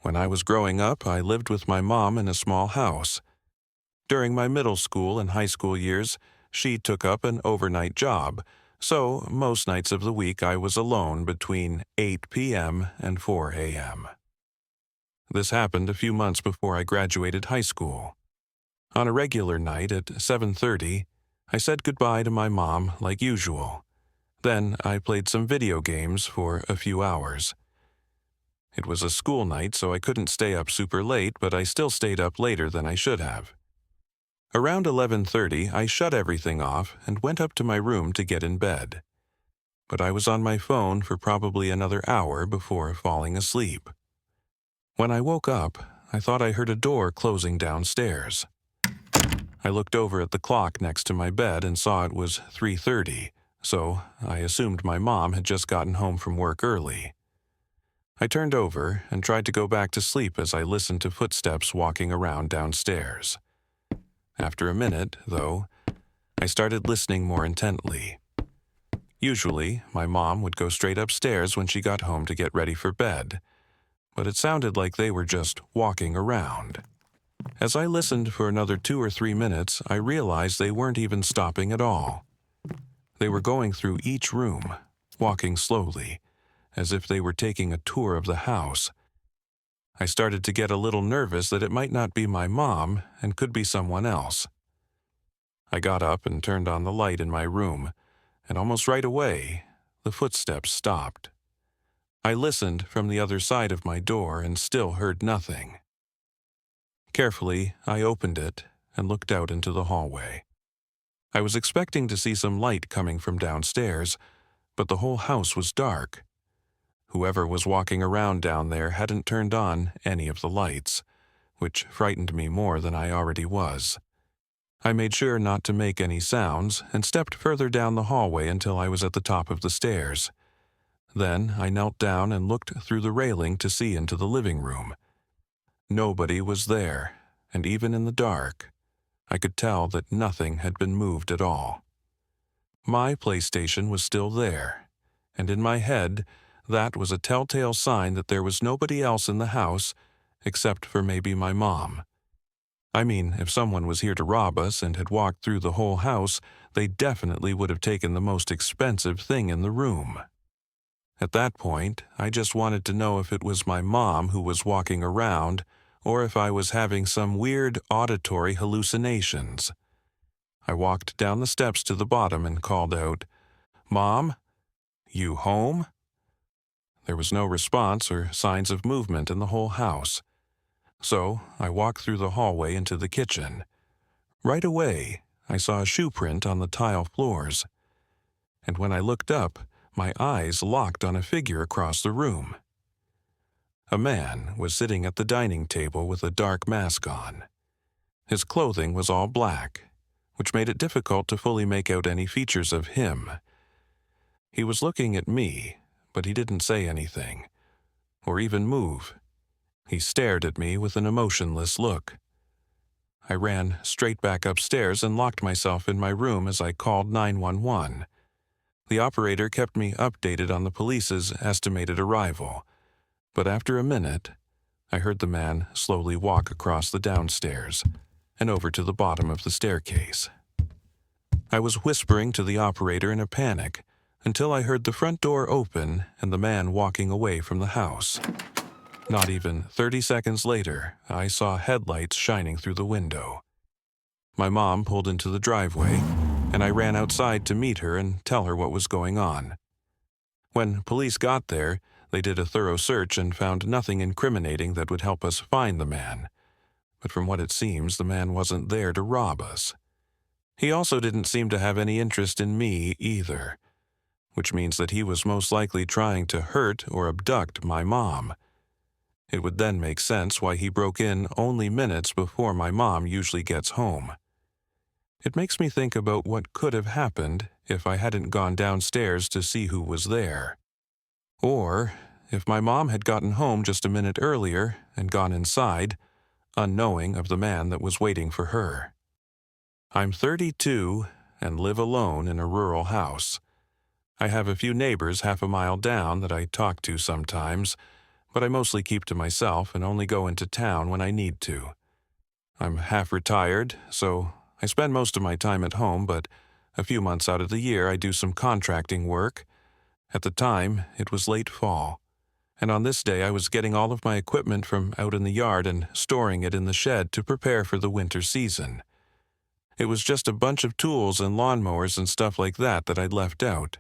When I was growing up, I lived with my mom in a small house. During my middle school and high school years, she took up an overnight job, so most nights of the week I was alone between 8 p.m. and 4 a.m. This happened a few months before I graduated high school. On a regular night at 7:30, I said goodbye to my mom like usual. Then I played some video games for a few hours. It was a school night, so I couldn't stay up super late, but I still stayed up later than I should have. Around 11:30, I shut everything off and went up to my room to get in bed. But I was on my phone for probably another hour before falling asleep. When I woke up, I thought I heard a door closing downstairs. I looked over at the clock next to my bed and saw it was 3:30, so I assumed my mom had just gotten home from work early. I turned over and tried to go back to sleep as I listened to footsteps walking around downstairs. After a minute, though, I started listening more intently. Usually, my mom would go straight upstairs when she got home to get ready for bed, but it sounded like they were just walking around. As I listened for another 2 or 3 minutes, I realized they weren't even stopping at all. They were going through each room, walking slowly, as if they were taking a tour of the house. I started to get a little nervous that it might not be my mom and could be someone else. I got up and turned on the light in my room, and almost right away, the footsteps stopped. I listened from the other side of my door and still heard nothing. Carefully, I opened it and looked out into the hallway. I was expecting to see some light coming from downstairs, but the whole house was dark. Whoever was walking around down there hadn't turned on any of the lights, which frightened me more than I already was. I made sure not to make any sounds and stepped further down the hallway until I was at the top of the stairs. Then I knelt down and looked through the railing to see into the living room. Nobody was there, and even in the dark, I could tell that nothing had been moved at all. My PlayStation was still there, and in my head, that was a telltale sign that there was nobody else in the house except for maybe my mom. I mean, if someone was here to rob us and had walked through the whole house, they definitely would have taken the most expensive thing in the room. At that point, I just wanted to know if it was my mom who was walking around or if I was having some weird auditory hallucinations. I walked down the steps to the bottom and called out, "Mom, you home?" There was no response or signs of movement in the whole house. So I walked through the hallway into the kitchen. Right away, I saw a shoe print on the tile floors. And when I looked up, my eyes locked on a figure across the room. A man was sitting at the dining table with a dark mask on. His clothing was all black, which made it difficult to fully make out any features of him. He was looking at me, but he didn't say anything, or even move. He stared at me with an emotionless look. I ran straight back upstairs and locked myself in my room as I called 911. The operator kept me updated on the police's estimated arrival, but after a minute, I heard the man slowly walk across the downstairs and over to the bottom of the staircase. I was whispering to the operator in a panic until I heard the front door open and the man walking away from the house. Not even 30 seconds later, I saw headlights shining through the window. My mom pulled into the driveway, and I ran outside to meet her and tell her what was going on. When police got there, they did a thorough search and found nothing incriminating that would help us find the man. But from what it seems, the man wasn't there to rob us. He also didn't seem to have any interest in me either, which means that he was most likely trying to hurt or abduct my mom. It would then make sense why he broke in only minutes before my mom usually gets home. It makes me think about what could have happened if I hadn't gone downstairs to see who was there. Or if my mom had gotten home just a minute earlier and gone inside, unknowing of the man that was waiting for her. I'm 32 and live alone in a rural house. I have a few neighbors half a mile down that I talk to sometimes, but I mostly keep to myself and only go into town when I need to. I'm half retired, so I spend most of my time at home, but a few months out of the year I do some contracting work. At the time, it was late fall, and on this day I was getting all of my equipment from out in the yard and storing it in the shed to prepare for the winter season. It was just a bunch of tools and lawnmowers and stuff like that I'd left out.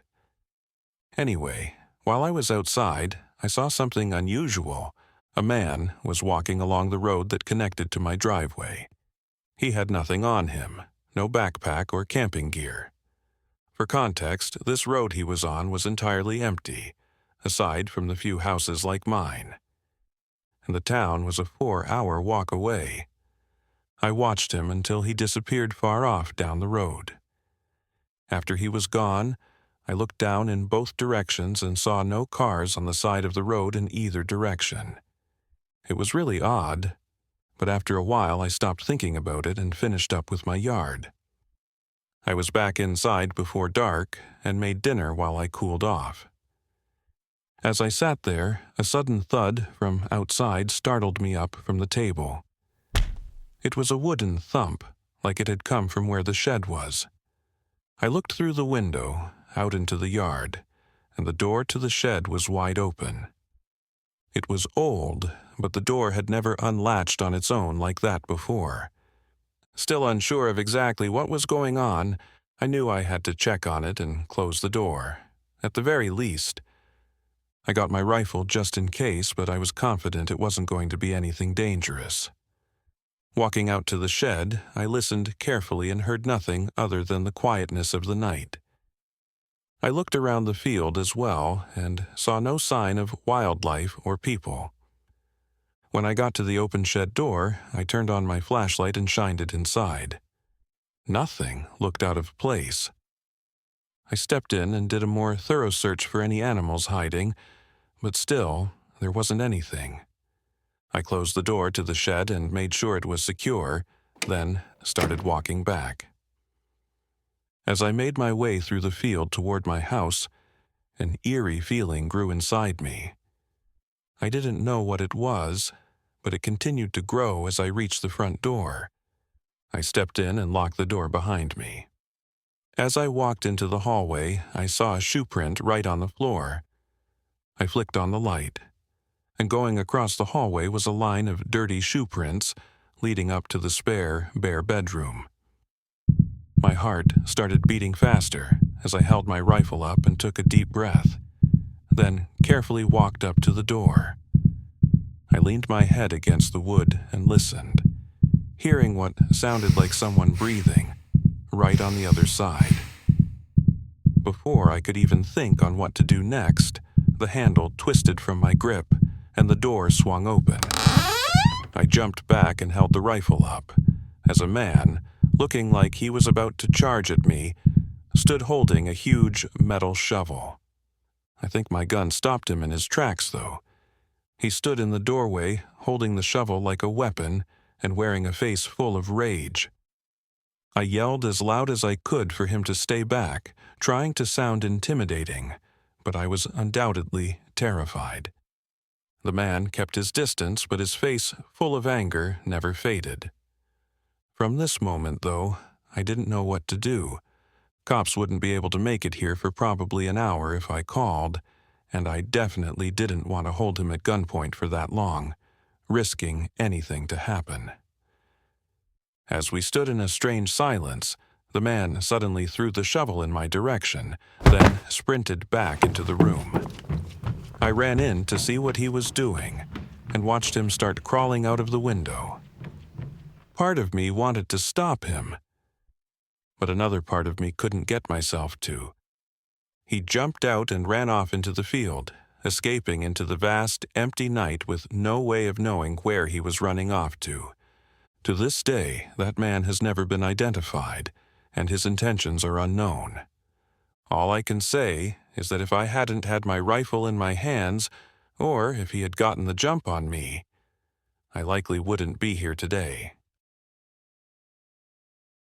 Anyway, while I was outside, I saw something unusual. A man was walking along the road that connected to my driveway. He had nothing on him, no backpack or camping gear. For context, this road he was on was entirely empty, aside from the few houses like mine. And the town was a 4-hour walk away. I watched him until he disappeared far off down the road. After he was gone, I looked down in both directions and saw no cars on the side of the road in either direction. It was really odd, but after a while I stopped thinking about it and finished up with my yard. I was back inside before dark and made dinner while I cooled off. As I sat there, a sudden thud from outside startled me up from the table. It was a wooden thump, like it had come from where the shed was. I looked through the window, out into the yard, and the door to the shed was wide open. It was old, but the door had never unlatched on its own like that before. Still unsure of exactly what was going on, I knew I had to check on it and close the door, at the very least. I got my rifle just in case, but I was confident it wasn't going to be anything dangerous. Walking out to the shed, I listened carefully and heard nothing other than the quietness of the night. I looked around the field as well and saw no sign of wildlife or people. When I got to the open shed door, I turned on my flashlight and shined it inside. Nothing looked out of place. I stepped in and did a more thorough search for any animals hiding, but still, there wasn't anything. I closed the door to the shed and made sure it was secure, then started walking back. As I made my way through the field toward my house, an eerie feeling grew inside me. I didn't know what it was, but it continued to grow as I reached the front door. I stepped in and locked the door behind me. As I walked into the hallway, I saw a shoe print right on the floor. I flicked on the light, and going across the hallway was a line of dirty shoe prints leading up to the spare, bare bedroom. My heart started beating faster as I held my rifle up and took a deep breath, then carefully walked up to the door. I leaned my head against the wood and listened, hearing what sounded like someone breathing right on the other side. Before I could even think on what to do next, the handle twisted from my grip and the door swung open. I jumped back and held the rifle up as a man, looking like he was about to charge at me, stood holding a huge metal shovel. I think my gun stopped him in his tracks, though. He stood in the doorway, holding the shovel like a weapon and wearing a face full of rage. I yelled as loud as I could for him to stay back, trying to sound intimidating, but I was undoubtedly terrified. The man kept his distance, but his face, full of anger, never faded. From this moment, though, I didn't know what to do. Cops wouldn't be able to make it here for probably an hour if I called, and I definitely didn't want to hold him at gunpoint for that long, risking anything to happen. As we stood in a strange silence, the man suddenly threw the shovel in my direction, then sprinted back into the room. I ran in to see what he was doing and watched him start crawling out of the window. Part of me wanted to stop him, but another part of me couldn't get myself to. He jumped out and ran off into the field, escaping into the vast, empty night with no way of knowing where he was running off to. To this day, that man has never been identified, and his intentions are unknown. All I can say is that if I hadn't had my rifle in my hands, or if he had gotten the jump on me, I likely wouldn't be here today.